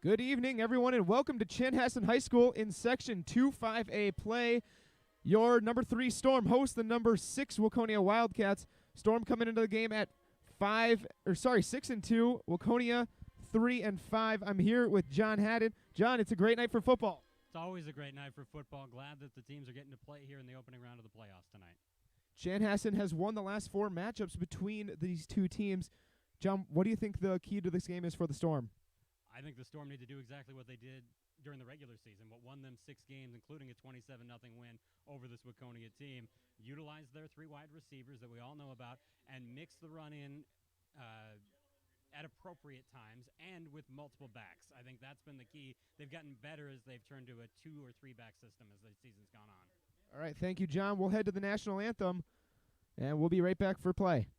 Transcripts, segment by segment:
Good evening, everyone, and welcome to Chanhassen High School in Section 2-5A play. Your number 3 Storm hosts the number 6 Waconia Wildcats. Storm coming into the game at 6-2. Waconia 3-5. I'm here with John Haddon. John, it's a great night for football. It's always a great night for football. Glad that the teams are getting to play here in the opening round of the playoffs tonight. Chanhassen has won the last 4 matchups between these two teams. John, what do you think the key to this game is for the Storm? I think the Storm need to do exactly what they did during the regular season, what won them 6 games, including a 27-0 win over this Waconia team. Utilize their 3 wide receivers that we all know about and mix the run in at appropriate times and with multiple backs. I think that's been the key. They've gotten better as they've turned to a 2 or 3 back system as the season's gone on. All right, thank you, John. We'll head to the national anthem, and we'll be right back for play.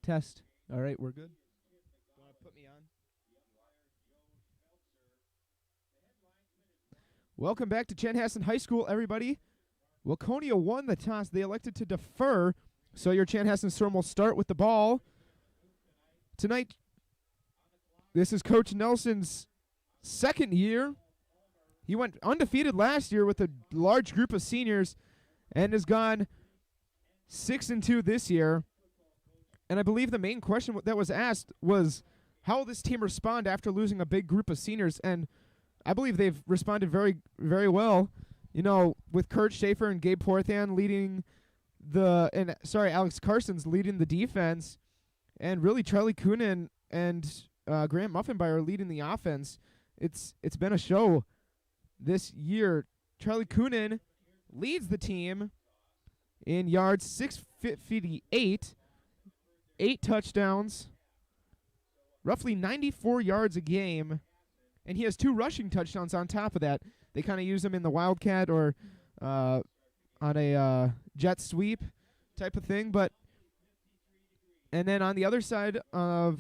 Test. All right, we're good. You want to put me on? Welcome back to Chanhassen High School, everybody. Waconia won the toss. They elected to defer, so your Chanhassen Storm will start with the ball. Tonight, this is Coach Nelson's second year. He went undefeated last year with a large group of seniors and has gone 6-2 this year. And I believe the main question that was asked was, how will this team respond after losing a big group of seniors? And I believe they've responded very, very well. You know, with Kurt Schaefer and Gabe Porthan leading Alex Carson's leading the defense, and really Charlie Coonan and Grant Muffenbeyer leading the offense. It's been a show this year. Charlie Coonan leads the team in yards, 658. 8 touchdowns, roughly 94 yards a game, and he has 2 rushing touchdowns on top of that. They kind of use him in the Wildcat or on a jet sweep type of thing. And then on the other side of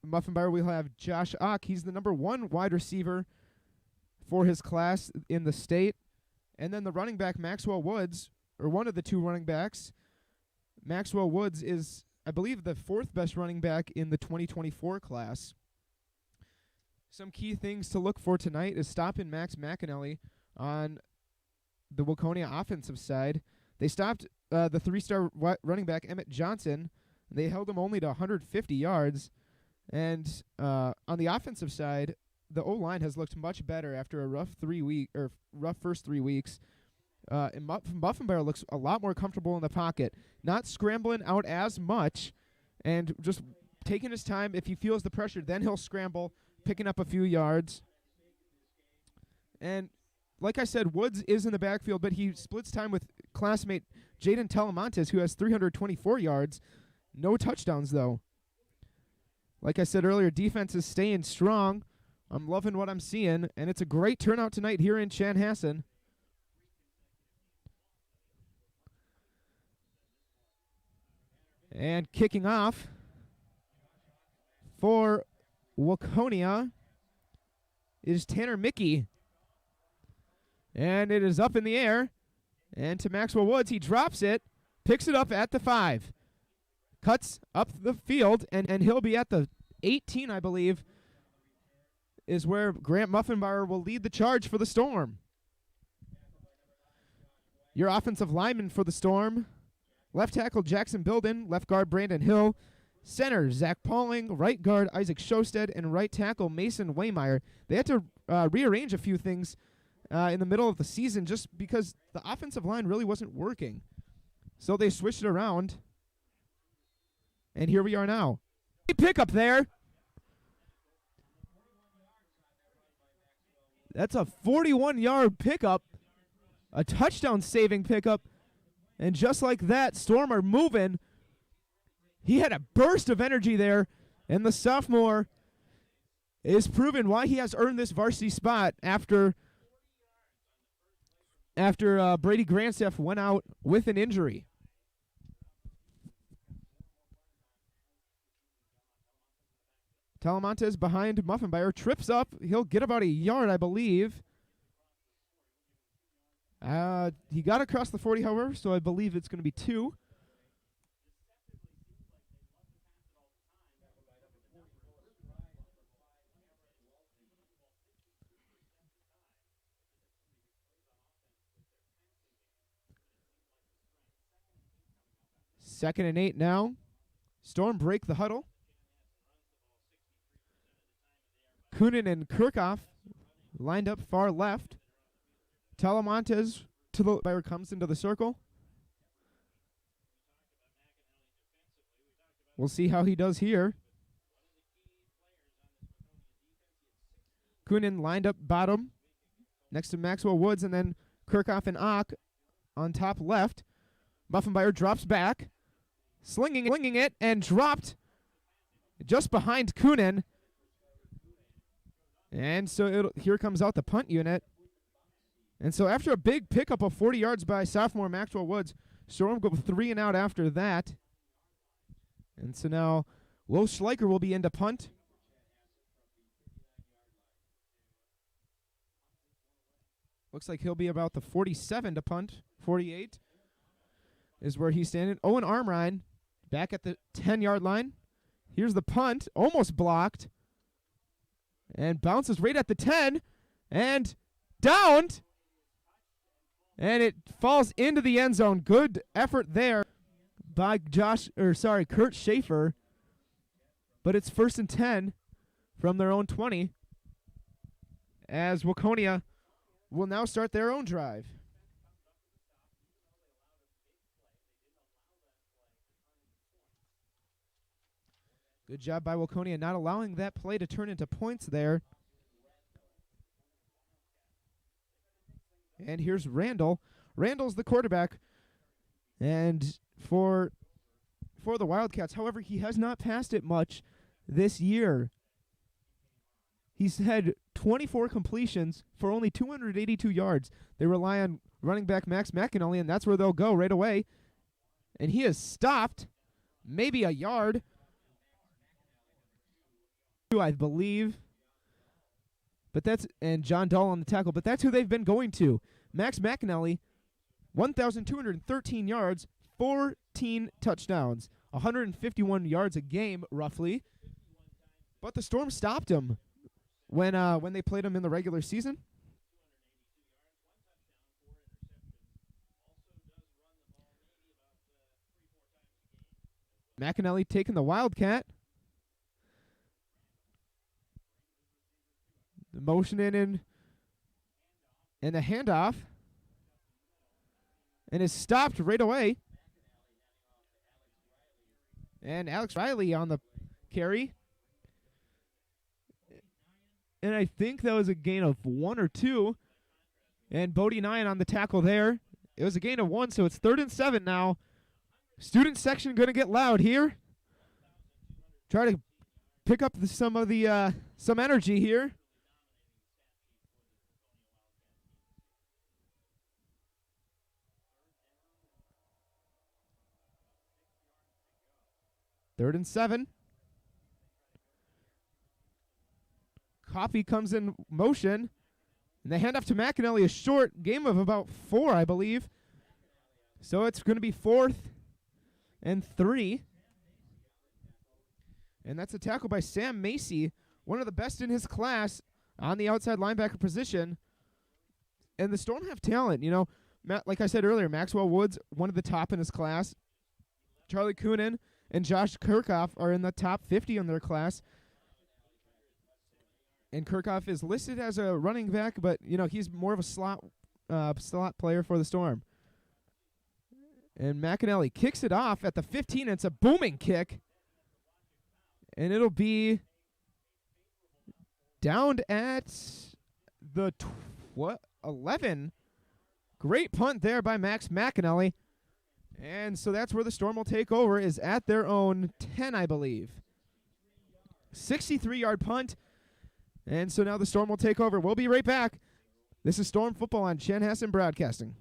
Muffenbeyer, we'll have Josh Ock. He's the number 1 wide receiver for his class in the state. And then the running back, Maxwell Woods, or one of the 2 running backs. Maxwell Woods is, I believe, the 4th best running back in the 2024 class. Some key things to look for tonight is stopping Max McAnally on the Waconia offensive side. They stopped the 3-star running back, Emmett Johnson. They held him only to 150 yards. And on the offensive side, the O-line has looked much better after a rough first 3 weeks. And Muffenbeyer looks a lot more comfortable in the pocket, not scrambling out as much, and just taking his time. If he feels the pressure, then he'll scramble, picking up a few yards. And like I said, Woods is in the backfield, but he splits time with classmate Jaden Telemontes, who has 324 yards. No touchdowns, though. Like I said earlier, defense is staying strong. I'm loving what I'm seeing, and it's a great turnout tonight here in Chanhassen. And kicking off for Waconia is Tanner Mickey. And it is up in the air. And to Maxwell Woods, he drops it, picks it up at the 5. Cuts up the field, and he'll be at the 18, I believe, is where Grant Muffenbauer will lead the charge for the Storm. Your offensive lineman for the Storm: left tackle Jackson Bilden, left guard Brandon Hill, center Zach Pauling, right guard Isaac Shosted, and right tackle Mason Waymeyer. They had to rearrange a few things in the middle of the season just because the offensive line really wasn't working. So they switched it around, and here we are now. Pick up there. That's a 41-yard pickup, a touchdown-saving pickup, and just like that, Storm are moving. He had a burst of energy there, and the sophomore is proving why he has earned this varsity spot after Brady Grandstaff went out with an injury. Talamontes behind Muffenbauer, trips up. He'll get about a yard, I believe. He got across the 40, however, so I believe it's going to be 2. Second and 8 now. Storm break the huddle. Kunin and Kirchhoff lined up far left. Talamontes to the comes into the circle. We'll see how he does here. Kunin lined up bottom next to Maxwell Woods, and then Kirchhoff and Ock on top left. Muffenbauer drops back, slinging it, and dropped just behind Kunin. And so here comes out the punt unit. And so after a big pickup of 40 yards by sophomore Maxwell Woods, Storm go 3 and out after that. And so now Will Schleicher will be in to punt. Looks like he'll be about the 47 to punt. 48 is where he's standing. Owen Armrine back at the 10-yard line. Here's the punt, almost blocked. And bounces right at the 10, and downed, and it falls into the end zone. Good effort there by Kurt Schaefer, but it's 1st and 10 from their own 20, as Waconia will now start their own drive. Good job by Waconia not allowing that play to turn into points there. And here's Randall. Randall's the quarterback. And for the Wildcats, however, he has not passed it much this year. He's had 24 completions for only 282 yards. They rely on running back Max McAnally, and that's where they'll go right away. And he has stopped maybe a yard, I believe. But and John Dahl on the tackle, but that's who they've been going to. Max McAnally, 1,213 yards, 14 touchdowns, 151 yards a game, roughly. But the Storm stopped him when they played him in the regular season. McAnally taking the Wildcat. The motion in and the handoff. And is stopped right away. And Alex Riley on the carry. And I think that was a gain of 1 or 2. And Bodie Nyan on the tackle there. It was a gain of 1, so it's 3rd and 7 now. Student section going to get loud here. Try to pick up some energy here. 3rd and 7. Coffee comes in motion. And they hand off to McAnally, a short game of about 4, I believe. So it's going to be 4th and 3. And that's a tackle by Sam Macy, one of the best in his class on the outside linebacker position. And the Storm have talent. You know, like I said earlier, Maxwell Woods, one of the top in his class. Charlie Coonan and Josh Kirchhoff are in the top 50 in their class. And Kirchhoff is listed as a running back, but, you know, he's more of a slot player for the Storm. And McAnally kicks it off at the 15. It's a booming kick. And it'll be down at the 11. Great punt there by Max McAnally. And so that's where the Storm will take over, is at their own 10, I believe. 63-yard punt. And so now the Storm will take over. We'll be right back. This is Storm Football on Chanhassen Broadcasting.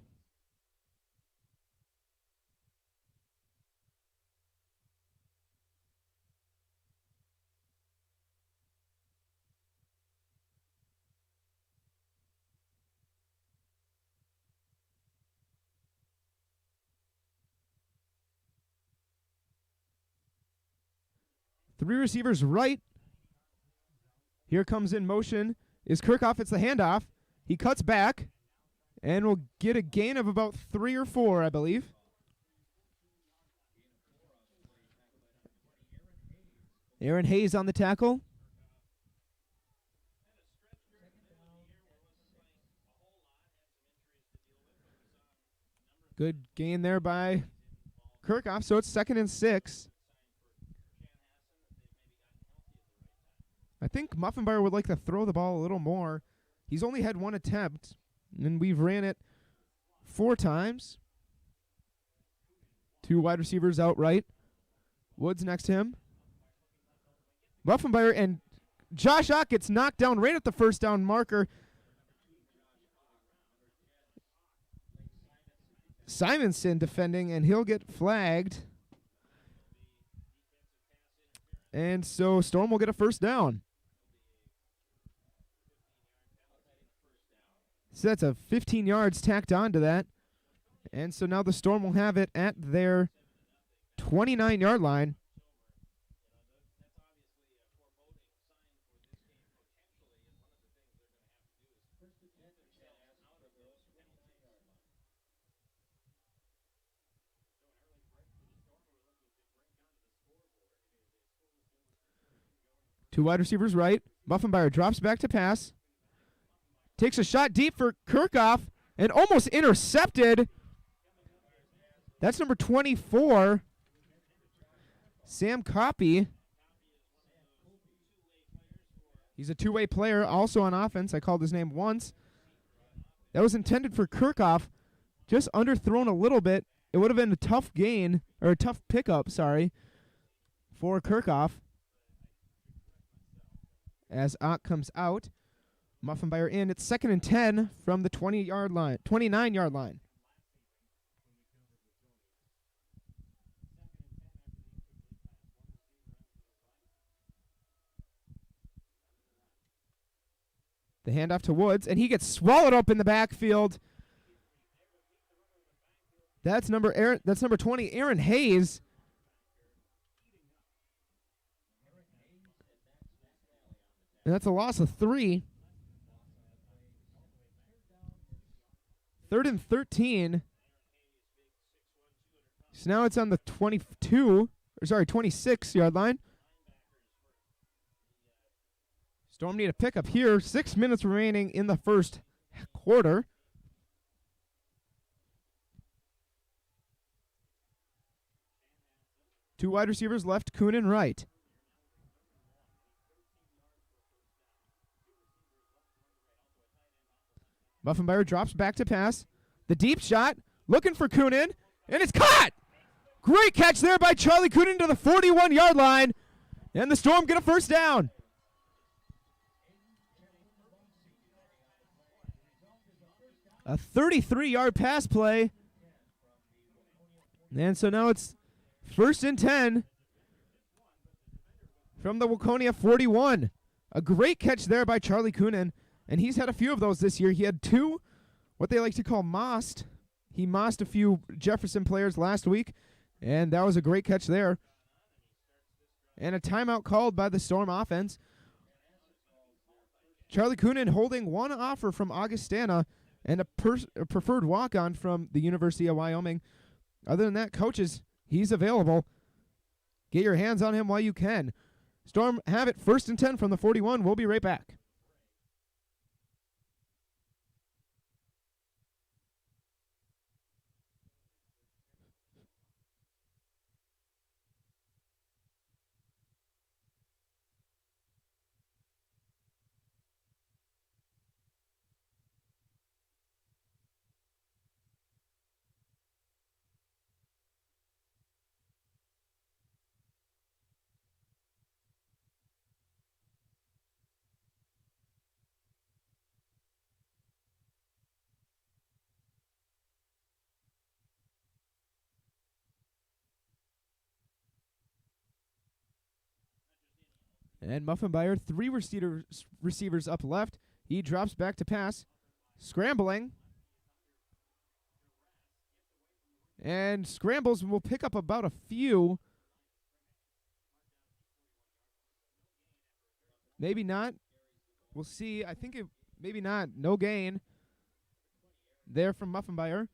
Three receivers right. Here comes in motion is Kirchhoff. It's the handoff. He cuts back and will get a gain of about 3 or 4, I believe. Aaron Hayes on the tackle. Good gain there by Kirchhoff, so it's 2nd and 6. I think Muffenbauer would like to throw the ball a little more. He's only had 1 attempt, and we've ran it 4 times. 2 wide receivers out right. Woods next to him. Muffenbauer and Josh Ock gets knocked down right at the first down marker. Simonson defending, and he'll get flagged. And so Storm will get a first down. So that's a 15 yards tacked on to that. And so now the Storm will have it at their 29-yard line. Two wide receivers right. Muffenbauer drops back to pass. Takes a shot deep for Kirchhoff and almost intercepted. That's number 24, Sam Coppy. He's a two-way player, also on offense. I called his name once. That was intended for Kirchhoff. Just underthrown a little bit. It would have been a tough gain, or a tough pickup, for Kirchhoff. As Ott comes out. Muffenbauer in. It's 2nd and 10 from the 29-yard line. The handoff to Woods, and he gets swallowed up in the backfield. That's number 20, Aaron Hayes. And that's a loss of 3. 3rd and 13. So now it's on the 26-yard line. Storm need a pickup here. 6 minutes remaining in the first quarter. Two wide receivers left, Coonan right. Muffenbauer drops back to pass. The deep shot, looking for Coonan, and it's caught! Great catch there by Charlie Coonan to the 41-yard line, and the Storm get a first down. A 33-yard pass play. And so now it's 1st and 10 from the Waconia 41. A great catch there by Charlie Coonan, and he's had a few of those this year. He had 2, what they like to call mossed. He mossed a few Jefferson players last week, and that was a great catch there. And a timeout called by the Storm offense. Charlie Coonan holding one offer from Augustana and a preferred walk-on from the University of Wyoming. Other than that, coaches, he's available. Get your hands on him while you can. Storm have it 1st and 10 from the 41. We'll be right back. And Muffenmeyer, 3 receivers up left. He drops back to pass. Scrambling. And scrambles will pick up about a few. Maybe not. We'll see. I think maybe not. No gain there from Muffenmeyer.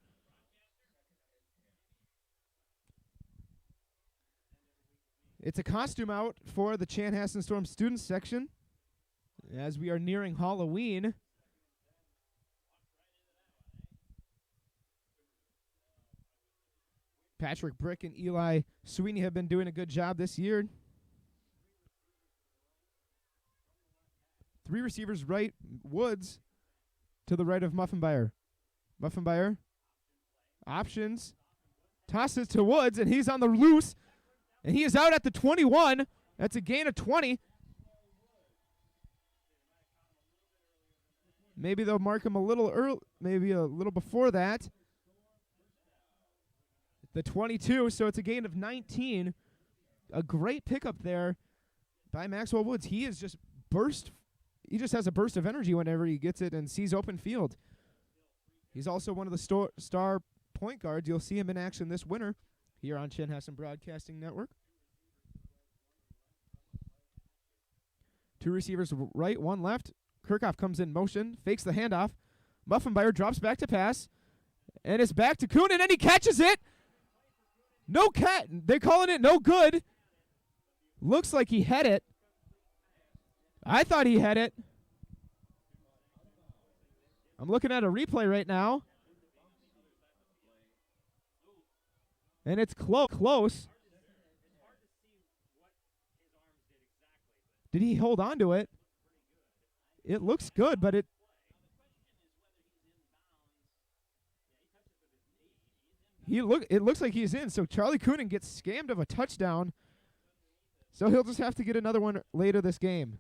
It's a costume out for the Chanhassen Storm students section as we are nearing Halloween. Patrick Brick and Eli Sweeney have been doing a good job this year. 3 receivers right, Woods to the right of Muffenmeyer. Muffenmeyer, options, tosses to Woods, and he's on the loose. And he is out at the 21. That's a gain of 20. Maybe they'll mark him a little early, maybe a little before that. The 22, so it's a gain of 19. A great pickup there by Maxwell Woods. He is just burst. He just has a burst of energy whenever he gets it and sees open field. He's also one of the star point guards. You'll see him in action this winter here on Chanhassen Broadcasting Network. 2 receivers right, 1 left. Kirchhoff comes in motion, fakes the handoff. Muffenmeyer drops back to pass, and it's back to Coonan, and he catches it. No cat. They're calling it no good. Looks like he had it. I thought he had it. I'm looking at a replay right now. And it's close. Did he hold on to it? It looks good, but it looks like he's in. So Charlie Coonan gets scammed of a touchdown. So he'll just have to get another one later this game.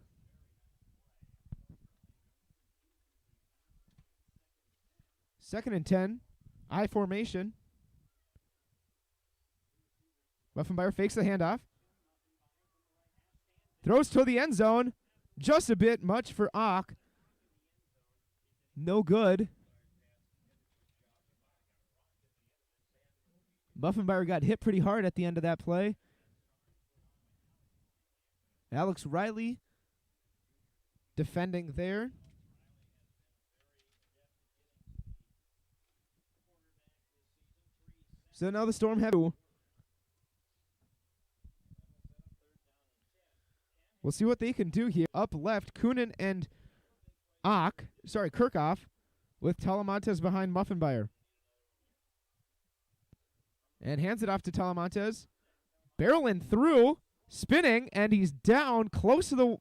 Second and 10. I formation. Muffenmeyer fakes the handoff. Throws to the end zone. Just a bit much for Ock. No good. Muffenmeyer got hit pretty hard at the end of that play. Alex Riley defending there. So now the Storm have 2. We'll see what they can do here. Up left, Coonan and Kirchhoff, with Talamantes behind Muffenmeyer. And hands it off to Talamantes. Barreling through, spinning, and he's down close to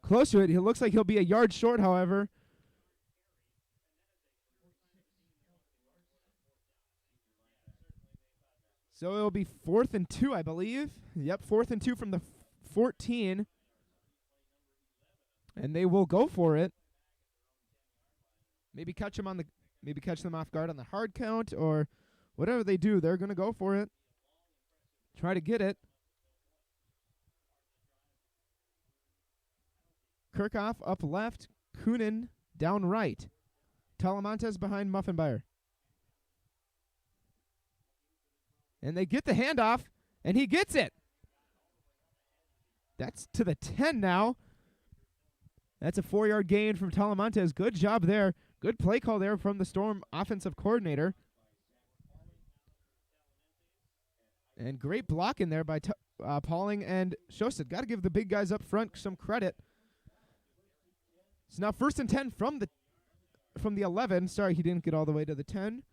it. He looks like he'll be a yard short, however. So it'll be 4th and 2, I believe. Yep, 4th and 2 from the 14. And they will go for it. Maybe catch them off guard on the hard count, or whatever they do, they're going to go for it. Try to get it. Kirchhoff up left. Kunin down right. Talamantes behind Muffenmeyer. And they get the handoff, and he gets it. That's to the 10 now. That's a 4-yard gain from Talamantes. Good job there. Good play call there from the Storm offensive coordinator. And great block in there by Pauling and Shosted. Got to give the big guys up front some credit. So now 1st and 10 from the 11. Sorry, he didn't get all the way to the 10.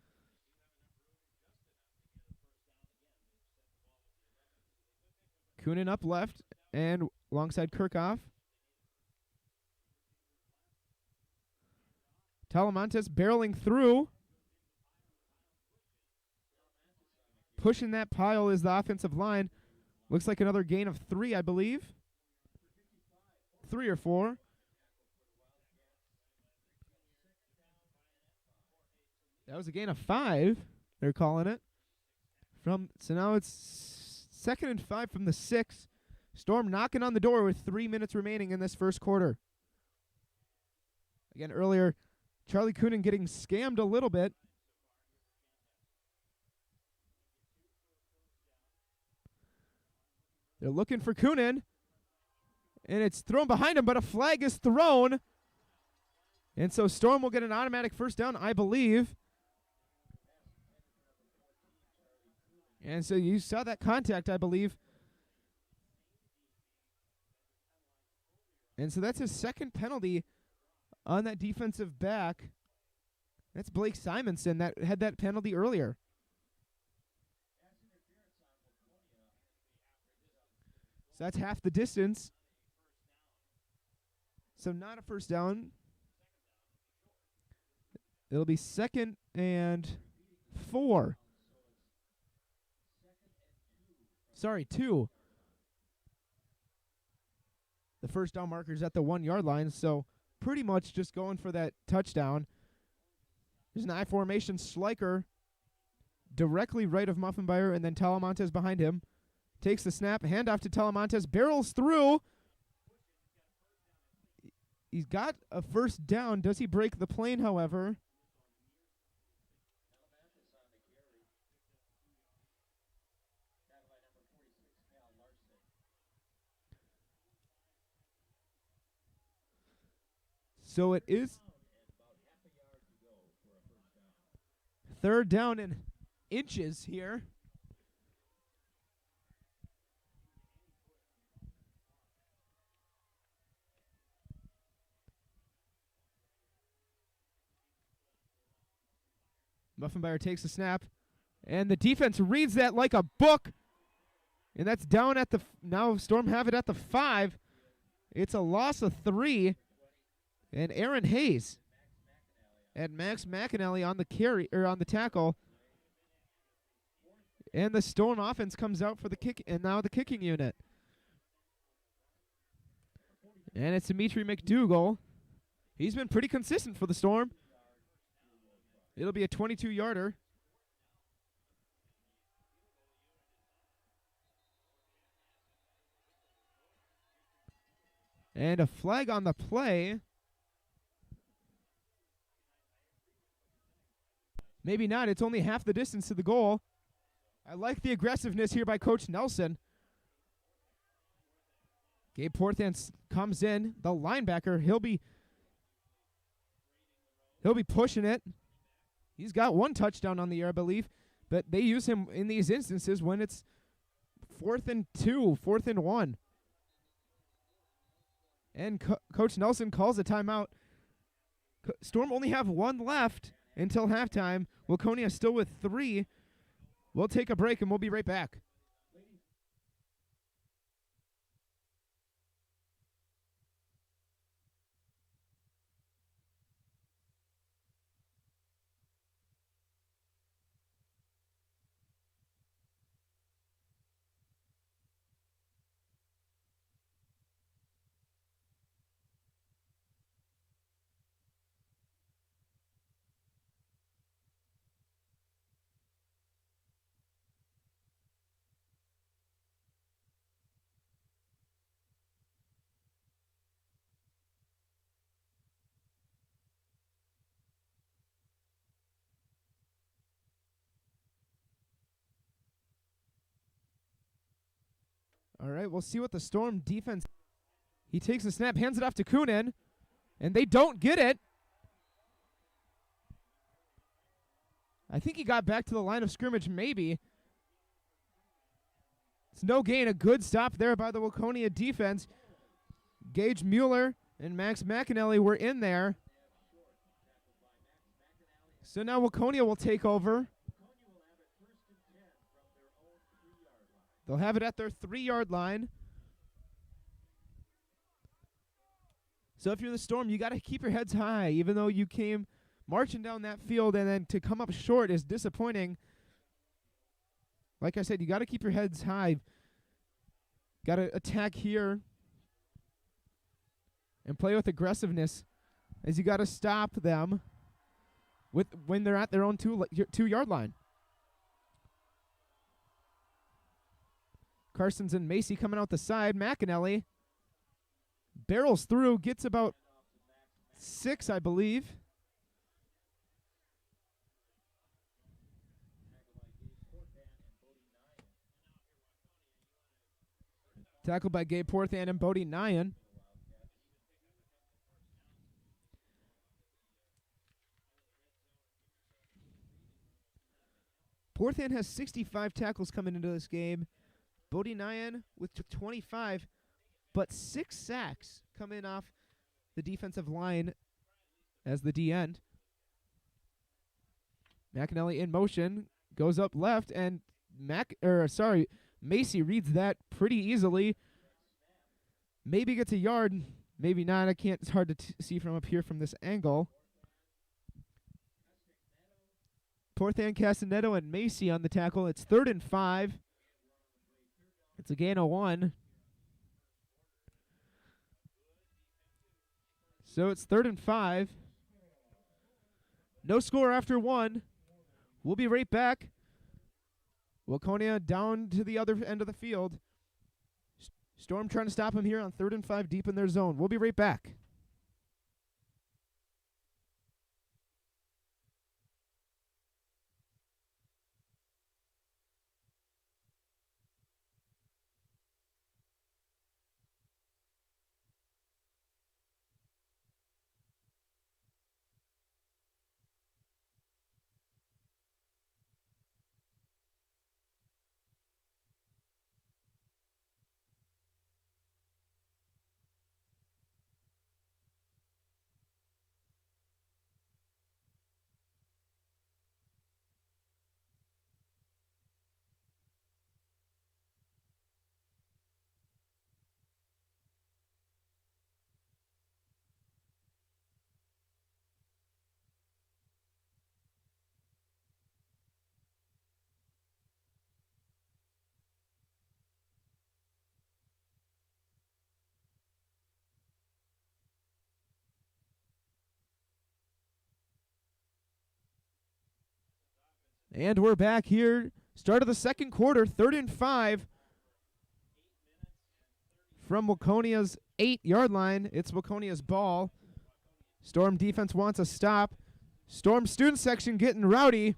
Kunin up left and alongside Kirchhoff. Talamantes barreling through. Pushing that pile is the offensive line. Looks like another gain of 3, I believe. 3 or 4. That was a gain of 5, they're calling it. So now it's 2nd and 5 from the 6. Storm knocking on the door with 3 minutes remaining in this first quarter. Again, earlier, Charlie Kunin getting scammed a little bit. They're looking for Kunin, and it's thrown behind him, but a flag is thrown. And so Storm will get an automatic first down, I believe. And so you saw that contact, I believe. And so that's his second penalty on that defensive back. That's Blake Simonson that had that penalty earlier. So that's half the distance. So not a first down. It'll be 2nd and 4. Sorry, 2. The first down marker's at the 1-yard line, so pretty much just going for that touchdown. There's an I formation. Schleicher directly right of Muffenmeyer, and then Talamantes behind him. Takes the snap, handoff to Talamantes, barrels through. He's got a first down. Does he break the plane, however? So it is 3rd down and inches here. Muffenmeyer takes the snap, and the defense reads that like a book. And that's down at the now Storm have it at the 5. It's a loss of 3. And Aaron Hayes and Max McAnally on the carry or on the tackle. And the Storm offense comes out for the kick, and now the kicking unit. And it's Dimitri McDougal. He's been pretty consistent for the Storm. It'll be a 22-yarder. And a flag on the play. Maybe not. It's only half the distance to the goal. I like the aggressiveness here by Coach Nelson. Gabe Porthans comes in. The linebacker, he'll be pushing it. He's got 1 touchdown on the year, I believe, but they use him in these instances when it's 4th and 2, 4th and 1. And Coach Nelson calls a timeout. Storm only have 1 left until halftime. Waconia still with 3. We'll take a break, and we'll be right back. All right, we'll see what the Storm defense. He takes the snap, hands it off to Kunin, and they don't get it. I think he got back to the line of scrimmage, maybe. It's no gain. A good stop there by the Waconia defense. Gage Mueller and Max McAnally were in there. So now Waconia will take over. They'll have it at their 3-yard line. So if you're the Storm, you got to keep your heads high, even though you came marching down that field, and then to come up short is disappointing. Like I said, you got to keep your heads high. Got to attack here and play with aggressiveness, as you got to stop them when they're at their own 2-yard line. Carson's and Macy coming out the side. McAnally barrels through, gets about 6, I believe. Tackled by Gabe Porthan and Bodie Nyan. Porthan has 65 tackles coming into this game. Bodie Nyan with 25, but 6 sacks coming off the defensive line as the D end. McAnally in motion, goes up left, and Macy reads that pretty easily. Maybe gets a yard, maybe not. I can't. It's hard to see from up here from this angle. Porthan, Castanetto, and Macy on the tackle. It's 3rd and 5. It's a gain of 1. So it's 3rd and 5. No score after 1. We'll be right back. Waconia down to the other end of the field. Storm trying to stop him here on 3rd and 5 deep in their zone. We'll be right back. And we're back here. Start of the second quarter, 3rd and 5. From Waconia's 8-yard line, it's Waconia's ball. Storm defense wants a stop. Storm student section getting rowdy,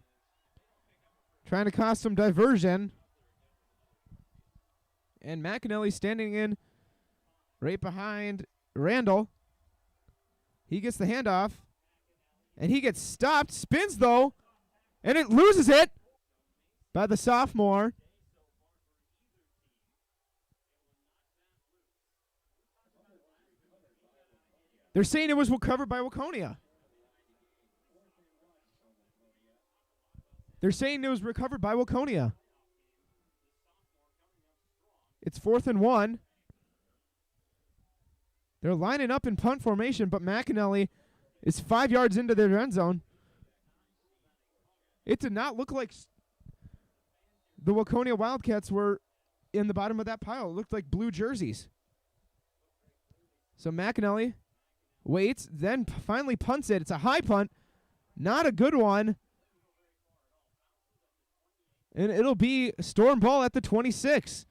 trying to cause some diversion. And McAnally standing in right behind Randall. He gets the handoff, and he gets stopped. Spins, though, and it loses it by the sophomore. They're saying it was recovered by Waconia. They're saying it was recovered by Waconia. It's 4th and 1. They're lining up in punt formation, but McAnally is 5 yards into their end zone. It did not look like the Waconia Wildcats were in the bottom of that pile. It looked like blue jerseys. So McAnally waits, then finally punts it. It's a high punt, not a good one. And it'll be Storm ball at the 26.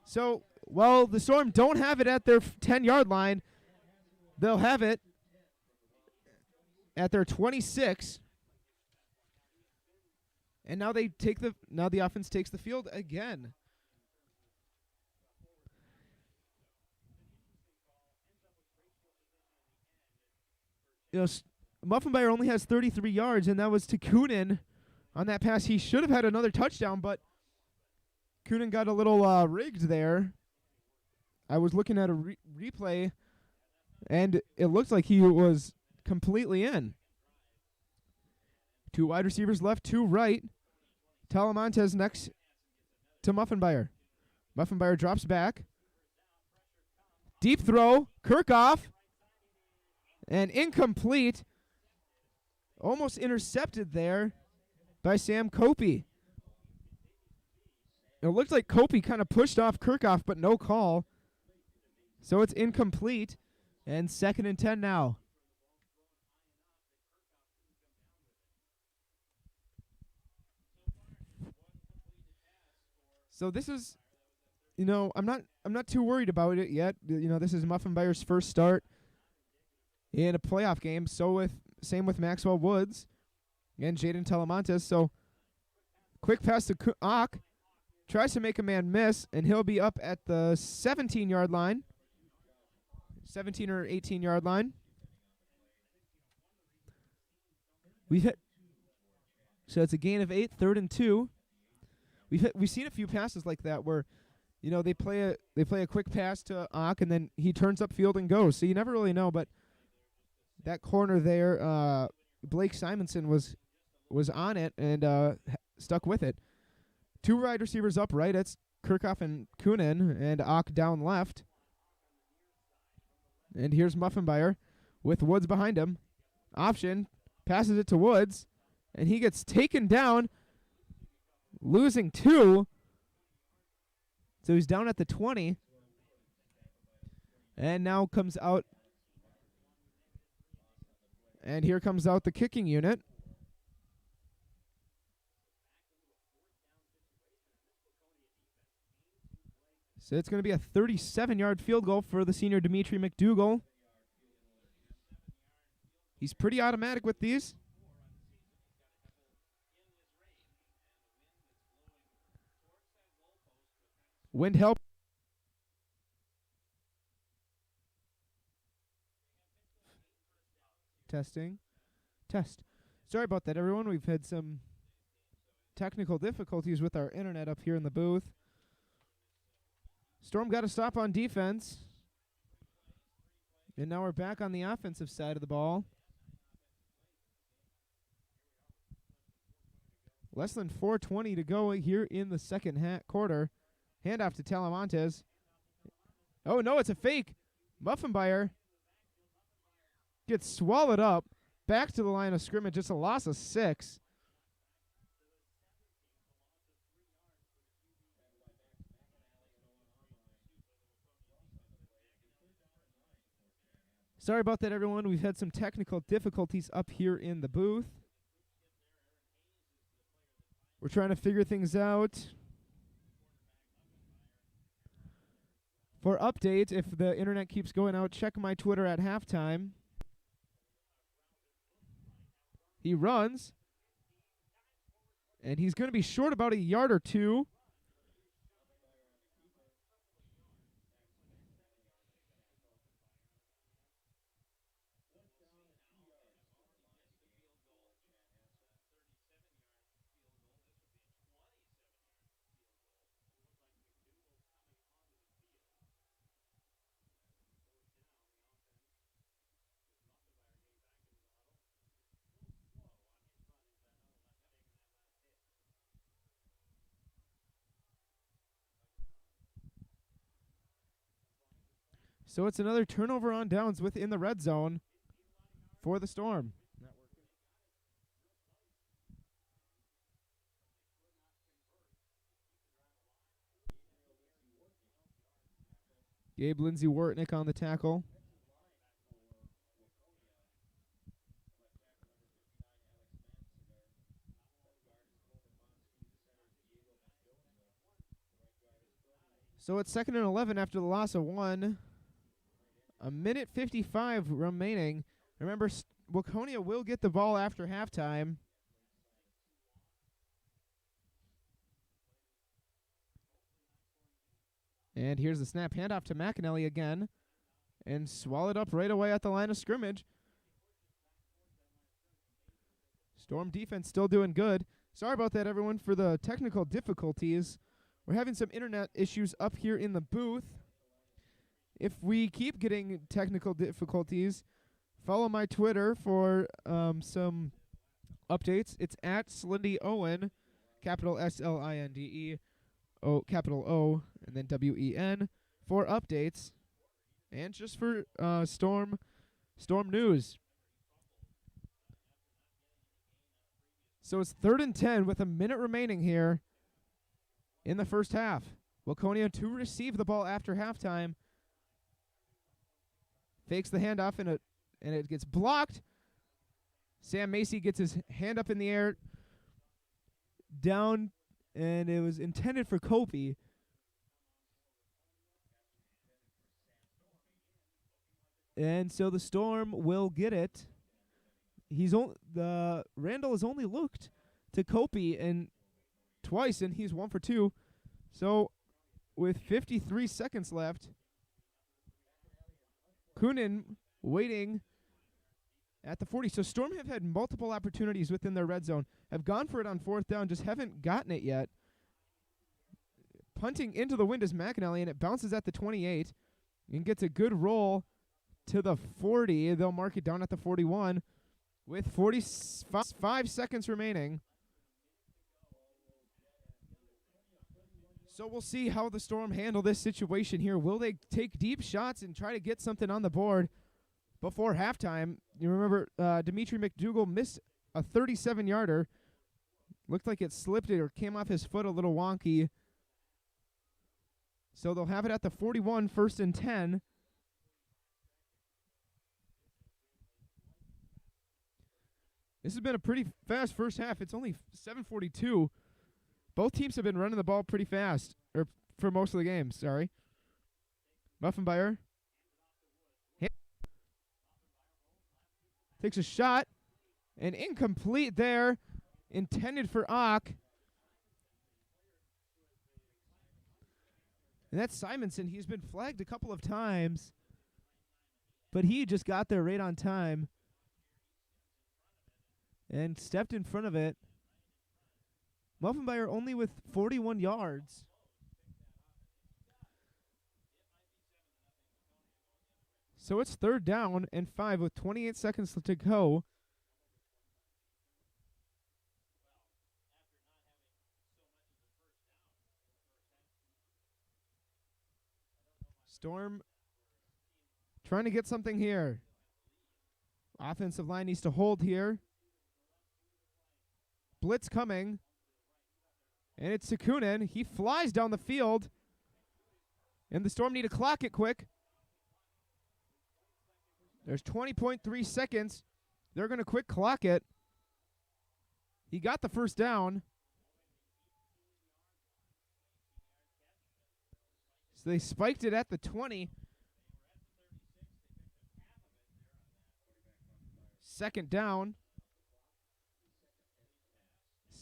So, while the Storm don't have it at their 10-yard line, they'll have it at their 26. And now the offense takes the field again. Muffenmeyer only has 33 yards, and that was to Kunin on that pass. He should have had another touchdown, but Kunin got a little rigged there. I was looking at a replay, and it looked like he was completely in. 2 wide receivers left, 2 right. Talamantes next to Muffenmeyer. Muffenmeyer drops back. Deep throw, Kirchhoff, and incomplete. Almost intercepted there by Sam Kopey. It looked like Kopey kind of pushed off Kirchhoff, but no call. So it's incomplete, and 2nd and 10 now. So this is, I'm not too worried about it yet. This is Muffenmeyer's first start in a playoff game. Same with Maxwell Woods and Jaden Talamantes. So quick pass to Ock. Tries to make a man miss, and he'll be up at the 17-yard line. 17 or 18-yard line. So it's a gain of 8, 3rd and 2. We've seen a few passes like that where, they play a quick pass to Ock, and then he turns upfield and goes. So you never really know, but that corner there, Blake Simonson was on it and stuck with it. 2 wide receivers up right. It's Kirchhoff and Kunin, and Ock down left. And here's Muffenmeyer with Woods behind him. Option, passes it to Woods, and he gets taken down, losing 2. So he's down at the 20. And now comes out. And here comes out the kicking unit. So it's going to be a 37-yard field goal for the senior Dimitri McDougall. He's pretty automatic with these. Wind help. Testing. Test. Sorry about that, everyone. We've had some technical difficulties with our internet up here in the booth. Storm got a stop on defense. And now we're back on the offensive side of the ball. Less than 4:20 to go here in the second quarter. Handoff to Talamantes. Oh, no, it's a fake. Muffenmeyer gets swallowed up. Back to the line of scrimmage. It's a loss of 6. Sorry about that, everyone. We've had some technical difficulties up here in the booth. We're trying to figure things out. For updates, if the internet keeps going out, check my Twitter at halftime. He runs. And he's going to be short about a yard or 2. So it's another turnover on downs within the red zone for the Storm. Gabe Lindsey-Wortnick on the tackle. So it's 2nd and 11 after the loss of 1. A minute 55 remaining. Remember, Waconia will get the ball after halftime. And here's the snap. Handoff to McAnally again. And swallowed up right away at the line of scrimmage. Storm defense still doing good. Sorry about that, everyone, for the technical difficulties. We're having some internet issues up here in the booth. If we keep getting technical difficulties, follow my Twitter for some updates. It's at Slindy Owen, capital SLINDE, capital O, and then WEN, for updates and just for storm news. So it's 3rd and 10 with a minute remaining here in the first half. Waconia to receive the ball after halftime. Fakes the handoff, and it gets blocked. Sam Macy gets his hand up in the air, down, and it was intended for Kopi. And so the Storm will get it. Randall has only looked to Kopi and twice, and he's 1 for 2. So with 53 seconds left, Kunin waiting at the 40. So Storm have had multiple opportunities within their red zone, have gone for it on 4th down, just haven't gotten it yet. Punting into the wind is McAnally, and it bounces at the 28 and gets a good roll to the 40. They'll mark it down at the 41 with 45 seconds remaining. So we'll see how the Storm handle this situation here. Will they take deep shots and try to get something on the board before halftime? You remember Dimitri McDougal missed a 37-yarder. Looked like it slipped it or came off his foot a little wonky. So they'll have it at the 41, 1st and 10. This has been a pretty fast first half. It's only 7:42. Both teams have been running the ball pretty fast, or for most of the game, sorry. Muffenbeyer takes a shot, and incomplete there, intended for Ock. And that's Simonson. He's been flagged a couple of times, but he just got there right on time and stepped in front of it. Muffenbeyer only with 41 yards. So it's 3rd down and 5 with 28 seconds to go. Storm trying to get something here. Offensive line needs to hold here. Blitz coming. And it's Sekunin. He flies down the field. And the Storm need to clock it quick. There's 20.3 seconds. They're going to quick clock it. He got the 1st down. So they spiked it at the 20. 2nd down.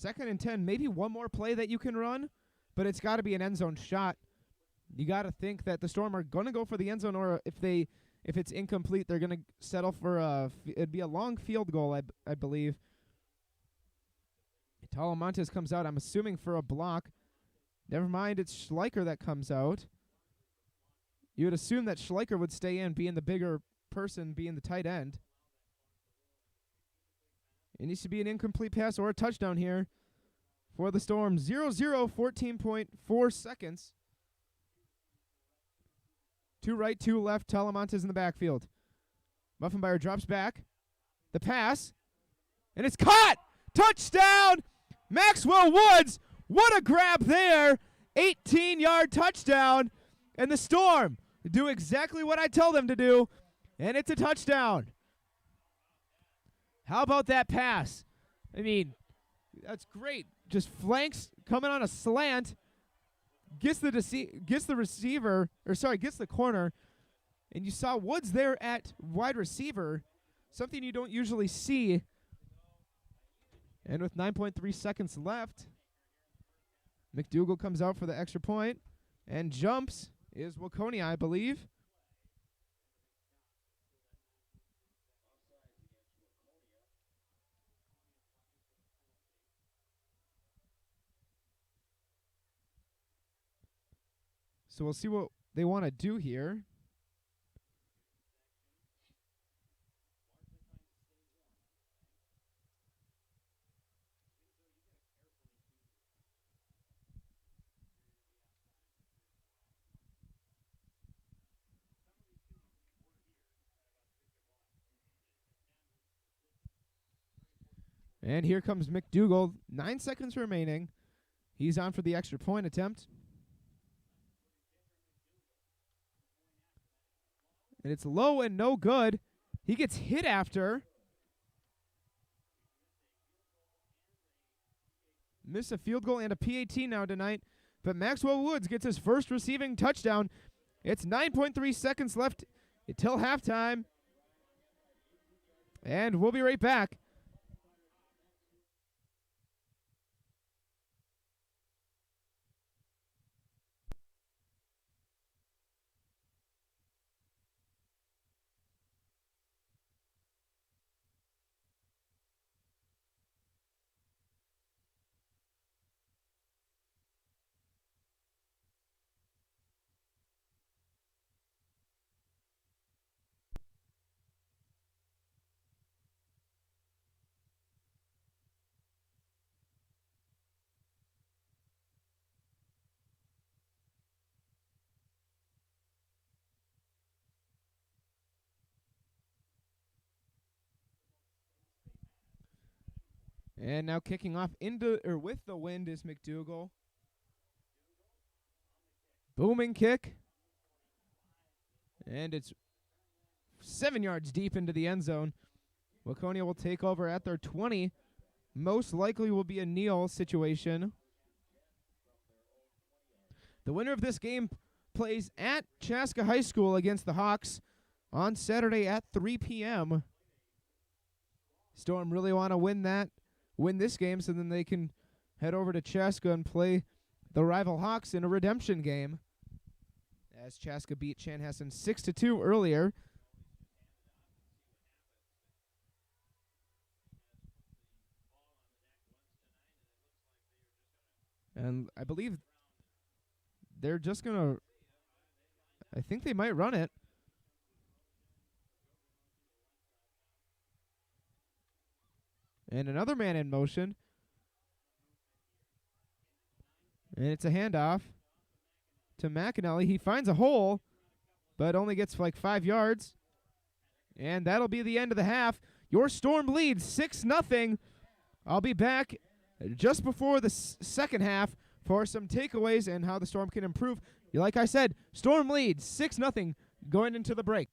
2nd and 10, maybe one more play that you can run, but it's got to be an end zone shot. You got to think that the Storm are going to go for the end zone, or if it's incomplete, they're going to settle for it'd be a long field goal, I believe. Talamantes comes out, I'm assuming for a block. Never mind, it's Schleicher that comes out. You would assume that Schleicher would stay in, being the bigger person, being the tight end. It needs to be an incomplete pass or a touchdown here for the Storm. 0-0, 14.4 seconds. 2 right, 2 left. Talamantes in the backfield. Muffenbeyer drops back. The pass. And it's caught! Touchdown! Maxwell Woods! What a grab there! 18-yard touchdown. And the Storm do exactly what I tell them to do. And it's a touchdown. How about that pass? I mean, that's great. Just flanks coming on a slant. Gets the corner. And you saw Woods there at wide receiver. Something you don't usually see. And with 9.3 seconds left, McDougal comes out for the extra point. And jumps is Waconia, I believe. So we'll see what they want to do here. And here comes McDougall. 9 seconds remaining. He's on for the extra point attempt. And it's low and no good. He gets hit after. Miss a field goal and a PAT now tonight. But Maxwell Woods gets his first receiving touchdown. It's 9.3 seconds left until halftime. And we'll be right back. And now kicking off with the wind is McDougall. Booming kick. And it's 7 yards deep into the end zone. Waconia will take over at their 20. Most likely will be a kneel situation. The winner of this game plays at Chaska High School against the Hawks on Saturday at 3 p.m. Storm really want to win this game so then they can head over to Chaska and play the rival Hawks in a redemption game, as Chaska beat Chanhassen 6-2 earlier. And I believe they're just going to, I think they might run it. And another man in motion. And it's a handoff to McAnally. He finds a hole, but only gets like 5 yards. And that'll be the end of the half. Your Storm leads 6-0. I'll be back just before the second half for some takeaways and how the Storm can improve. Like I said, Storm leads 6-0 going into the break.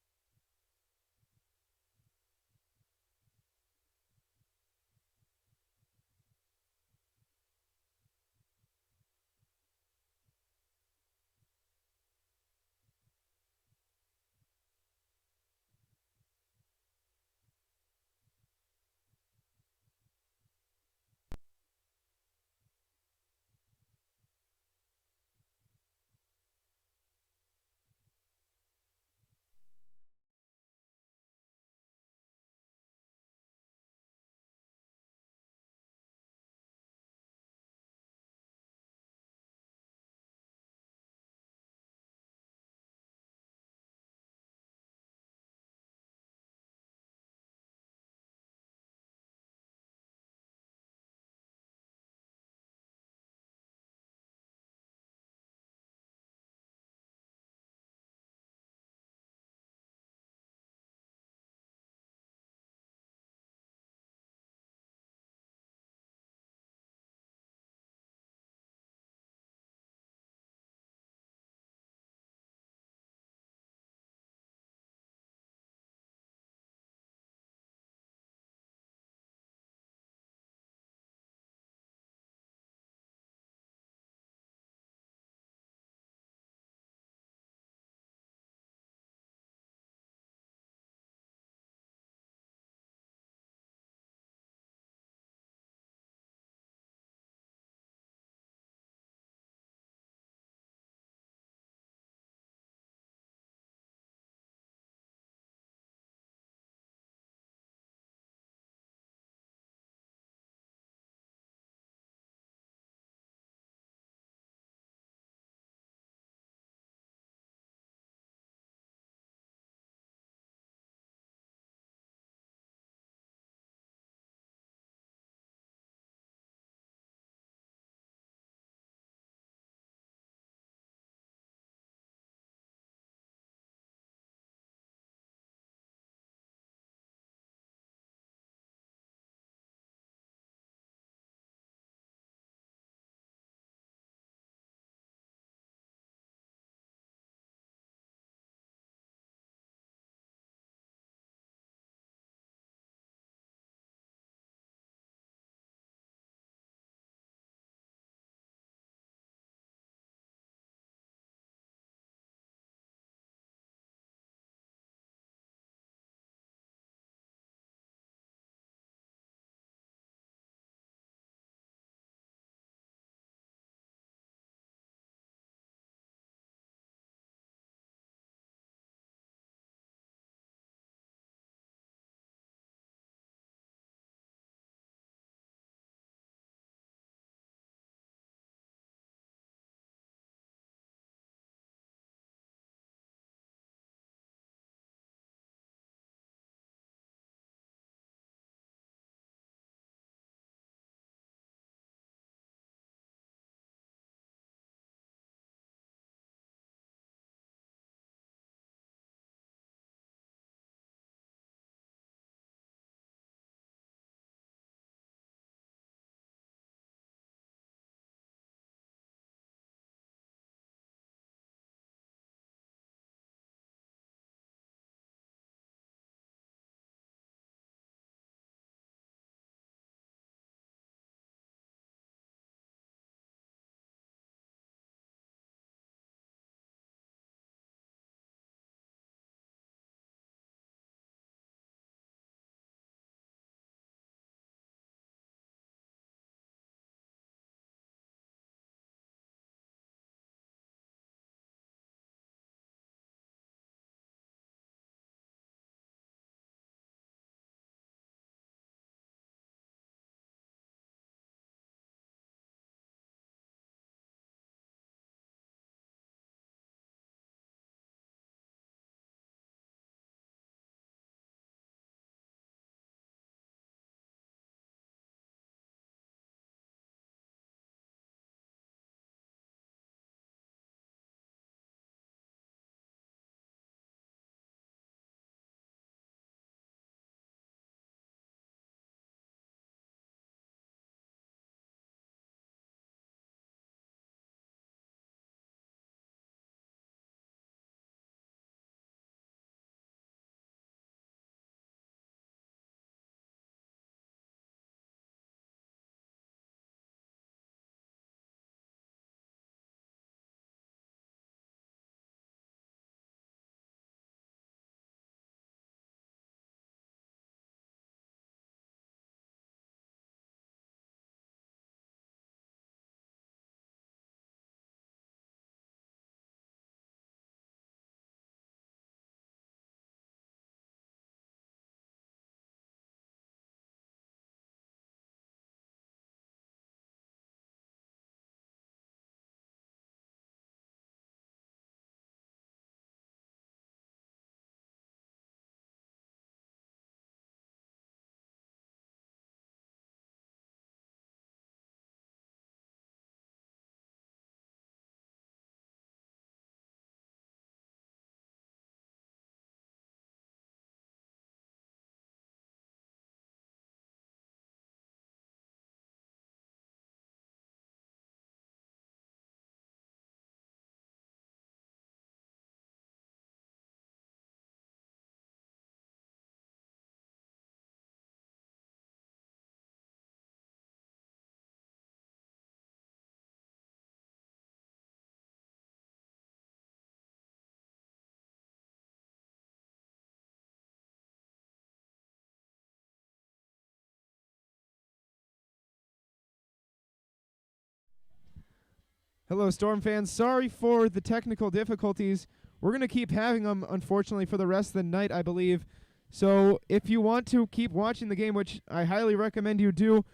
Hello, Storm fans. Sorry for the technical difficulties. We're going to keep having them, unfortunately, for the rest of the night, I believe. So if you want to keep watching the game, which I highly recommend you do,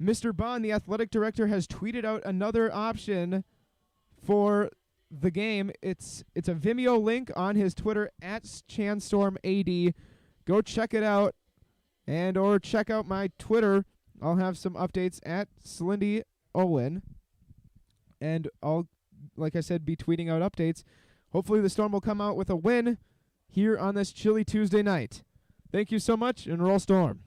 Mr. Bond, the athletic director, has tweeted out another option for the game. It's a Vimeo link on his Twitter, @ChanStormAD. Go check it out, and or check out my Twitter. I'll have some updates at Slindy Olin, and I'll, like I said, be tweeting out updates. Hopefully the Storm will come out with a win here on this chilly Tuesday night. Thank you so much, and roll Storm.